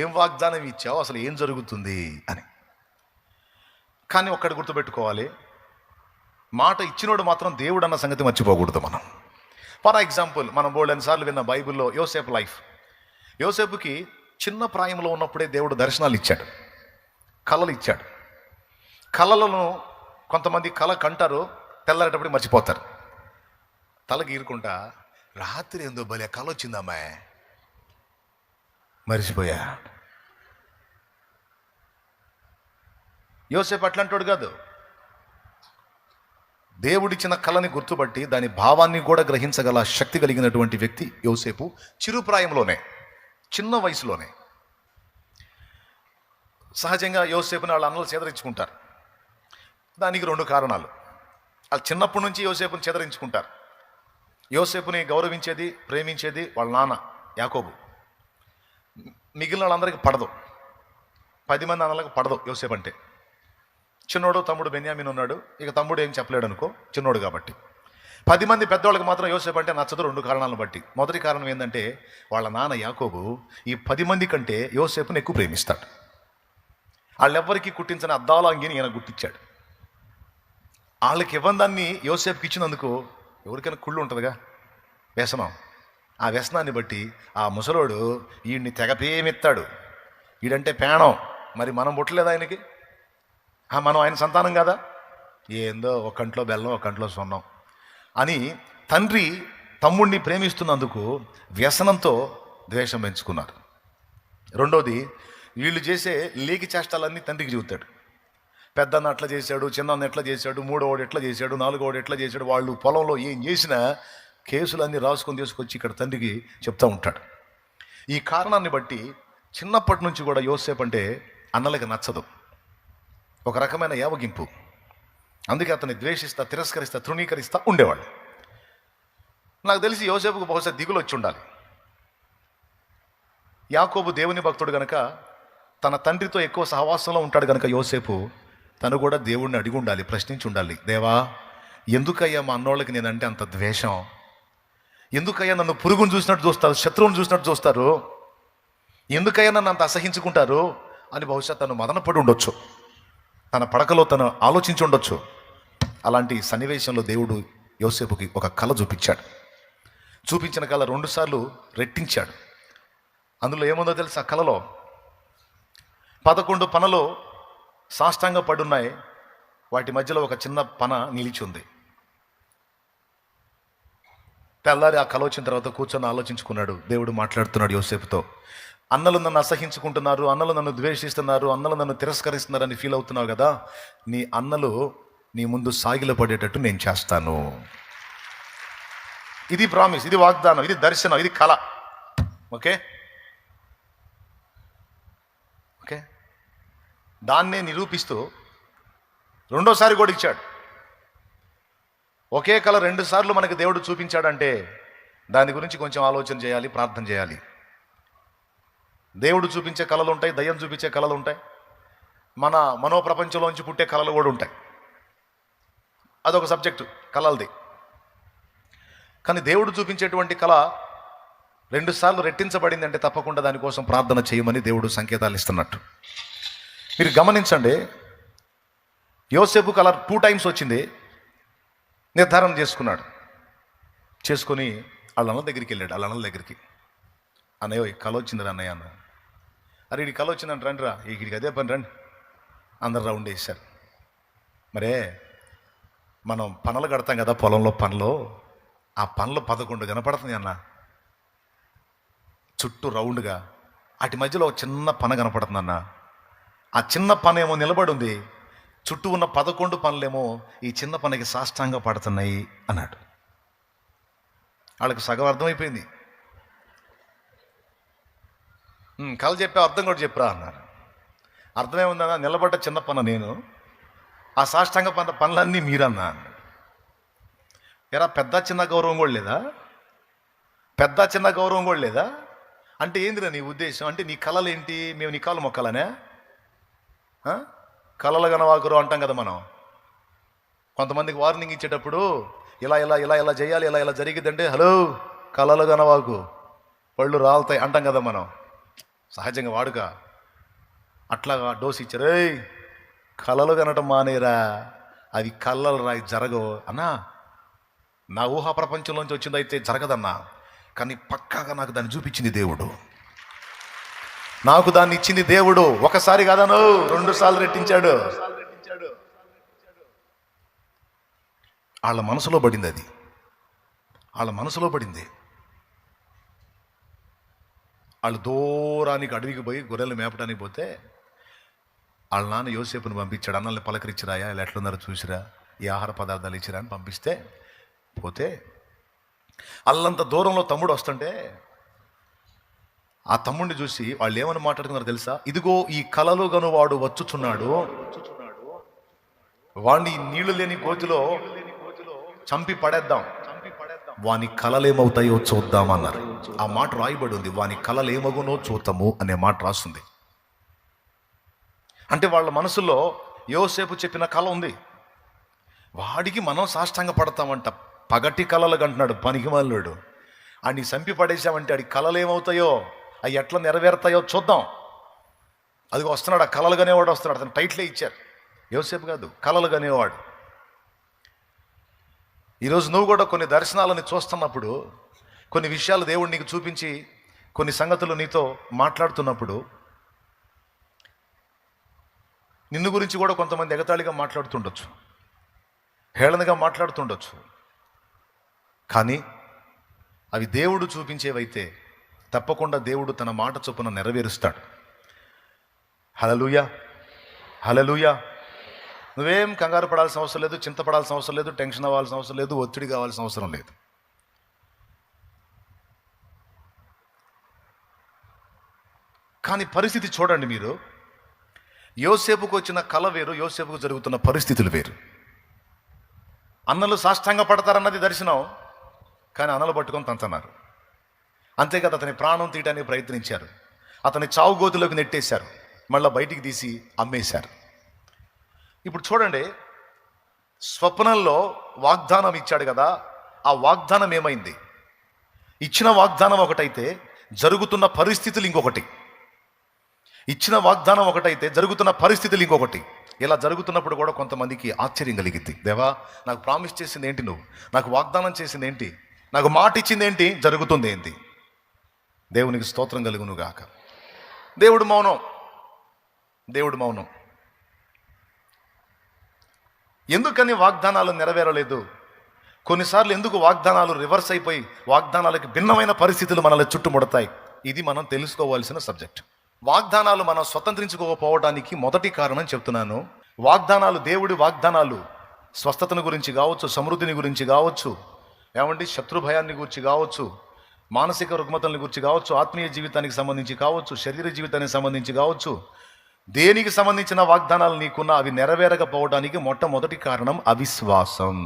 ఏం వాగ్దానం ఇచ్చావు, అసలు ఏం జరుగుతుంది అని. కానీ ఒక్కటి గుర్తుపెట్టుకోవాలి, మాట ఇచ్చినోడు మాత్రం దేవుడు అన్న సంగతి మర్చిపోకూడదు మనం. ఫర్ ఎగ్జాంపుల్, మనం బోల్డెన్ సార్లు విన్న బైబిల్లో యోసేపు లైఫ్. యోసేపుకి చిన్న ప్రాయంలో ఉన్నప్పుడే దేవుడు దర్శనాలు ఇచ్చాడు, కళలు ఇచ్చాడు. కళలను కొంతమంది కళ కంటారు, తెల్లారేటప్పుడు మర్చిపోతారు. తల గీరుకుంటా, రాత్రి ఏందో భలే కళ వచ్చిందమ్మా, మర్చిపోయా. యోసేపు అట్లాంటోడు కాదు. దేవుడిచ్చిన కళని గుర్తుపట్టి దాని భావాన్ని కూడా గ్రహించగల శక్తి కలిగినటువంటి వ్యక్తి యోసేపు. చిరుప్రాయంలోనే, చిన్న వయసులోనే. సహజంగా యోసేపుని వాళ్ళ అన్నలు చేదరించుకుంటారు. దానికి రెండు కారణాలు. వాళ్ళు చిన్నప్పటి నుంచి యోసేపుని చేదరించుకుంటారు. యోసేపుని గౌరవించేది, ప్రేమించేది వాళ్ళ నాన్న యాకోబు. మిగిలిన వాళ్ళందరికీ పడదు, 10 మంది అన్నలకు పడదు యోసేపు అంటే. చిన్నోడు తమ్ముడు బెన్యామిన్ ఉన్నాడు, ఇక తమ్ముడు ఏం చెప్పలేడు అనుకో, చిన్నోడు కాబట్టి. 10 మంది పెద్దవాళ్ళకి మాత్రం యోసేపు అంటే నచ్చదు, 2 కారణాలను బట్టి. మొదటి కారణం ఏంటంటే, వాళ్ళ నాన్న యాకోబు ఈ 10 మంది కంటే యోసేపుని ఎక్కువ ప్రేమిస్తాడు. వాళ్ళెవ్వరికి కుట్టించిన అద్దాల అంగిని ఈయన గుర్తించాడు. వాళ్ళకి ఇవ్వదాన్ని యోసేపుకి ఇచ్చినందుకు ఎవరికైనా కుళ్ళు ఉంటుందిగా, వ్యసనం. ఆ వ్యసనాన్ని బట్టి ఆ ముసలోడు వీడిని తెగపేమిస్తాడు. వీడంటే పేణం, మరి మనం పుట్టలేదు ఆయనకి, మనం ఆయన సంతానం కదా, ఏందో ఒక కంట్లో బెల్లం ఒక కంట్లో సొన్నం అని తండ్రి తమ్ముడిని ప్రేమిస్తున్నందుకు వ్యసనంతో ద్వేషం పెంచుకున్నారు. రెండోది, వీళ్ళు చేసే లేకి చేష్టాలన్నీ తండ్రికి చెబుతాడు. పెద్దన్న అట్లా చేశాడు, చిన్నన్న ఎట్లా చేశాడు, మూడోవాడు ఎట్లా చేశాడు, నాలుగోవాడు ఎట్లా చేశాడు. వాళ్ళు పొలంలో ఏం చేసినా కేసులన్నీ రాసుకొని తీసుకొచ్చి ఇక్కడ తండ్రికి చెప్తూ ఉంటాడు. ఈ కారణాన్ని బట్టి చిన్నప్పటి నుంచి కూడా యోసేపు అంటే అన్నలకి నచ్చదు, ఒక రకమైన యావగింపు. అందుకే అతన్ని ద్వేషిస్తా, తిరస్కరిస్తా, తృణీకరిస్తా ఉండేవాళ్ళు. నాకు తెలిసి యోసేపుకు బహుశా దిగులు వచ్చి ఉండాలి. యాకోబు దేవుని భక్తుడు గనక, తన తండ్రితో ఎక్కువ సహవాసంలో ఉంటాడు గనక యోసేపు తను కూడా దేవుడిని అడిగి ఉండాలి, ప్రశ్నించి ఉండాలి. దేవా, ఎందుకయ్యా మా అన్నోళ్ళకి నేనంటే అంత ద్వేషం? ఎందుకయ్యా నన్ను పురుగును చూసినట్టు చూస్తారు, శత్రువుని చూసినట్టు చూస్తారు? ఎందుకయ్యా నన్ను అంత అసహించుకుంటారు అని బహుశా తను మదనపడి ఉండొచ్చు, తన పడకలో తను ఆలోచించి ఉండొచ్చు. అలాంటి సన్నివేశంలో దేవుడు యోసేపుకి ఒక కళ చూపించాడు. చూపించిన కళ 2 సార్లు రెట్టించాడు. అందులో ఏముందో తెలుసు? ఆ కళలో 11 పనలు సాష్టాంగ పడున్నాయి, వాటి మధ్యలో ఒక చిన్న పన నిలిచి ఉంది. తెల్లారి ఆ కళ వచ్చిన తర్వాత కూర్చొని ఆలోచించుకున్నాడు. దేవుడు మాట్లాడుతున్నాడు యోసేపుతో. అన్నలు నన్ను అసహించుకుంటున్నారు, అన్నలు నన్ను ద్వేషిస్తున్నారు, అన్నలు నన్ను తిరస్కరిస్తున్నారని ఫీల్ అవుతున్నావు కదా, నీ అన్నలు నీ ముందు సాగిల పడేటట్టు నేను చేస్తాను. ఇది ప్రామిస్, ఇది వాగ్దానం, ఇది దర్శనం, ఇది కళ. ఓకే ఓకే దాన్నే నిరూపిస్తూ రెండోసారి కూడా ఇచ్చాడు. ఒకే కళ 2 సార్లు మనకి దేవుడు చూపించాడంటే దాని గురించి కొంచెం ఆలోచన చేయాలి, ప్రార్థన చేయాలి. దేవుడు చూపించే కళలు ఉంటాయి, దయ్యం చూపించే కళలు ఉంటాయి, మన మనోప్రపంచంలోంచి పుట్టే కళలు కూడా ఉంటాయి. అదొక సబ్జెక్టు కళలది. కానీ దేవుడు చూపించేటువంటి కళ 2 సార్లు రెట్టించబడింది అంటే తప్పకుండా దానికోసం ప్రార్థన చేయమని దేవుడు సంకేతాలు ఇస్తున్నట్టు. మీరు గమనించండి, యోసేపు కళ 2 టైమ్స్ వచ్చింది. నిర్ధారణ చేసుకొని వాళ్ళ అన్నల దగ్గరికి వెళ్ళాడు. వాళ్ళ అన్నల దగ్గరికి, అన్నయ్య కళ వచ్చింది అన్నయ్య అన్న. అరే ఇది కళ వచ్చిందంట, రండి రా, ఇక్కడికి అదే పని రండి. అందరు రౌండ్ వేశారు. మరే మనం పనులు కడతాం కదా పొలంలో, పనులు, ఆ పనులు 11 కనపడుతుంది అన్న, చుట్టూ రౌండ్గా. వాటి మధ్యలో ఒక చిన్న పన కనపడుతుంది అన్న. ఆ చిన్న పన ఏమో నిలబడి ఉంది, చుట్టూ ఉన్న 11 పనులేమో ఈ చిన్న పనికి సాష్టాంగ పడుతున్నాయి అన్నాడు. వాళ్ళకి సగం అర్థమైపోయింది. కళ చెప్పా, అర్థం కూడా చెప్పరా అన్నారు. అర్థమేముందన్నా, నిలబడ్డ చిన్న పన నేను, ఆ సాష్టాంగ పనులన్నీ మీరన్నా అన్నాడు. ఎరా పెద్ద చిన్న గౌరవం కూడా లేదా? పెద్ద చిన్న గౌరవం కూడా లేదా అంటే ఏందిరా నీ ఉద్దేశం? అంటే నీ కళలు ఏంటి? మేము నీ కాలు మొక్కలనే? కళలు గనవాకురు అంటాం కదా మనం. కొంతమందికి వార్నింగ్ ఇచ్చేటప్పుడు ఇలా ఇలా ఇలా ఇలా చేయాలి, ఇలా ఇలా జరిగిద్దంటే హలో కళలు గనవాకు పళ్ళు రాలుతాయి అంటాం కదా మనం. సహజంగా వాడుగా అట్లాగా డోస్ ఇచ్చారు. ఏయ్ కలలు కనటం మానేరా, అవి కళ్ళలు రాయి జరగవు అన్నా. నా ఊహా ప్రపంచంలోంచి వచ్చిందైతే జరగదన్నా, కానీ పక్కాగా నాకు దాన్ని చూపించింది దేవుడు. నాకు దాన్ని ఇచ్చింది దేవుడు. ఒకసారి కాదను, 2 సార్లు రెట్టించాడు. వాళ్ళ మనసులో పడింది, అది వాళ్ళ మనసులో పడింది. వాళ్ళు దూరానికి అడవికి పోయి గొర్రెలు మేపడానికి పోతే వాళ్ళ నాన్న యోసేపుని పంపించాడు. అన్నల్ని పలకరించిరాయా, ఇలా ఎట్లున్నారో చూసిరా, ఈ ఆహార పదార్థాలు ఇచ్చిరా అని పంపిస్తే పోతే అల్లంత దూరంలో తమ్ముడు వస్తుంటే ఆ తమ్ముడిని చూసి వాళ్ళు ఏమని మాట్లాడుకున్నారో తెలుసా? ఇదిగో ఈ కలలు గను వాడు వచ్చుచున్నాడు, వాణ్ణి నీళ్లు లేని గోతిలో చంపి పడేద్దాం, వాని కలలేమవుతాయో చూద్దామన్నారు. ఆ మాట రాయబడి ఉంది, వాని కలలేమగునో చూద్దాము అనే మాట రాస్తుంది. అంటే వాళ్ళ మనసులో యోసేపు చెప్పిన కళ ఉంది. వాడికి మనం సాష్టాంగ పడతామంట. పగటి కళలు అంటున్నాడు పనికిమాలినోడు. ఆడిని చంపి పడేసామంటే ఆడి కళలు ఏమవుతాయో, అవి ఎట్లా నెరవేరుతాయో చూద్దాం. అది వస్తున్నాడు, ఆ కళలు గనేవాడు వస్తున్నాడు. అతను టైట్లే ఇచ్చారు, యోసేపు కాదు, కళలు గనేవాడు. ఈరోజు నువ్వు కూడా కొన్ని దర్శనాలను చూస్తున్నప్పుడు, కొన్ని విషయాలు దేవుడు నీకు చూపించి, కొన్ని సంగతులు నీతో మాట్లాడుతున్నప్పుడు, నిన్ను గురించి కూడా కొంతమంది ఎగతాళిగా మాట్లాడుతుండొచ్చు, హేళనగా మాట్లాడుతుండొచ్చు. కానీ అవి దేవుడు చూపించేవైతే తప్పకుండా దేవుడు తన మాట చొప్పున నెరవేరుస్తాడు. హల్లెలూయా, హల్లెలూయా. నువ్వేం కంగారు పడాల్సిన అవసరం లేదు, చింతపడాల్సిన అవసరం లేదు, టెన్షన్ అవ్వాల్సిన అవసరం లేదు, ఒత్తిడి కావాల్సిన అవసరం లేదు. కానీ పరిస్థితి చూడండి మీరు. యోసేపుకు వచ్చిన కల వేరు, యోసేపుకు జరుగుతున్న పరిస్థితులు వేరు. అన్నలు సాష్టాంగ పడతారన్నది దర్శనం, కానీ అన్నలు పట్టుకొని తంతన్నారు. అంతేకాదు అతని ప్రాణం తీయడానికి ప్రయత్నించారు, అతని చావు గోతులోకి నెట్టేశారు, మళ్ళీ బయటికి తీసి అమ్మేశారు. ఇప్పుడు చూడండి, స్వప్నంలో వాగ్దానం ఇచ్చాడు కదా, ఆ వాగ్దానం ఏమైంది? ఇచ్చిన వాగ్దానం ఒకటైతే జరుగుతున్న పరిస్థితులు ఇంకొకటి. ఇచ్చిన వాగ్దానం ఒకటైతే జరుగుతున్న పరిస్థితులు ఇంకొకటి. ఇలా జరుగుతున్నప్పుడు కూడా కొంతమందికి ఆశ్చర్యం కలిగింది. దేవా, నాకు ప్రామిస్ చేసింది ఏంటి, నువ్వు నాకు వాగ్దానం చేసింది ఏంటి, నాకు మాట ఇచ్చింది ఏంటి, జరుగుతుంది ఏంటి? దేవునికి స్తోత్రం కలుగును గాక. దేవుడు మౌనం, దేవుడు మౌనం. ఎందుకని వాగ్దానాలు నెరవేరలేదు? కొన్నిసార్లు ఎందుకు వాగ్దానాలు రివర్స్ అయిపోయి వాగ్దానాలకు భిన్నమైన పరిస్థితులు మనల్ని చుట్టుముడతాయి? ఇది మనం తెలుసుకోవాల్సిన సబ్జెక్ట్. వాగ్దానాలు మనం స్వతంత్రించుకోకపోవడానికి మొదటి కారణం చెప్తున్నాను. వాగ్దానాలు, దేవుడి వాగ్దానాలు స్వస్థతను గురించి కావచ్చు, సమృద్ధిని గురించి కావచ్చు, ఏమండి శత్రు భయాన్ని గురించి కావచ్చు, మానసిక రుగ్మతల గురించి కావచ్చు, ఆత్మీయ జీవితానికి సంబంధించి కావచ్చు, శరీర జీవితానికి సంబంధించి కావచ్చు, దేనికి సంబంధించిన వాగ్దానాలు నీకున్నా అవి నెరవేరకపోవడానికి మొట్టమొదటి కారణం అవిశ్వాసం.